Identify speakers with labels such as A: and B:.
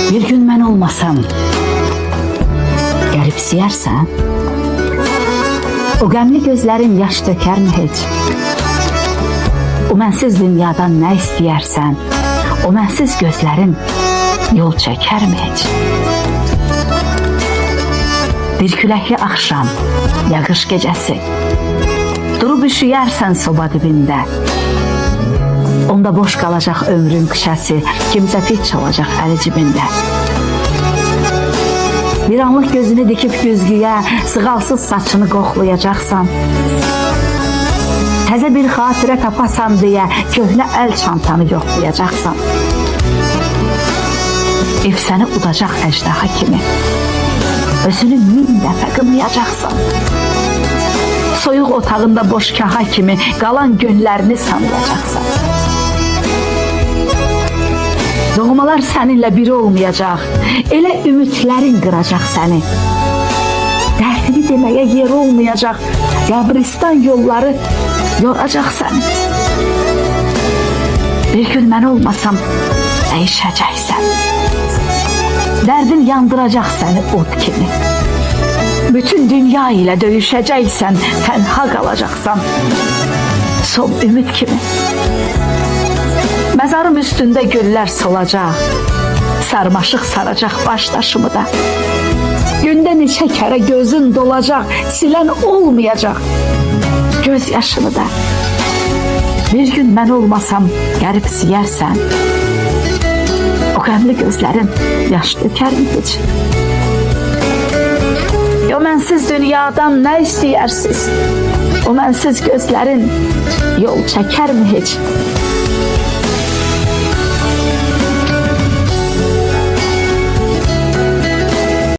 A: Bir gün mən olmasam, qəribsiyərsən, o qəmli gözlərin yaş dökərmi heç? O mənsiz dünyadan nə istəyərsən, o mənsiz gözlərin yol çəkərmi heç? Bir küləkli axşam, yağış gecəsi, durub üşüyərsən soba dibində, onda boş qalacaq ömrün qışası, kimsə fit çalacaq əli cibində. Bir anlıq gözünü dikib güzgüyə, sığalsız saçını qoxlayacaqsan, təzə bir xatirə tapasan deyə köhnə əl çantanı yoxlayacaqsan. Ev səni udacaq əcdaha kimi, özünü 1000 dəfə qınayacaqsan. Soyuq otağında boş kaha kimi qalan günlərini sanılacaqsan. Doğmalar səninlə biri olmayacaq, elə ümidlərin qıracaq səni. Dərdini deməyə yer olmayacaq, qəbristan yolları yoracaq səni. Bir gün mən olmasam, dəyişəcəksən. Dərdin yandıracaq səni od kimi. Bütün dünya ilə döyüşəcəksən, tənha qalacaqsan. Son ümid kimi. Məzarım üstündə güllər solacaq, sarmaşıq saracaq baş daşımı da. Gündə neçə kərə gözün dolacaq, silən olmayacaq göz yaşını da. Bir gün mən olmasam, qəribsiyərsən, o qəmli gözlərin yaş dökərmi heç? O mənsiz dünyadan nə istəyərsiz? O mənsiz gözlərin yol çəkərmi heç?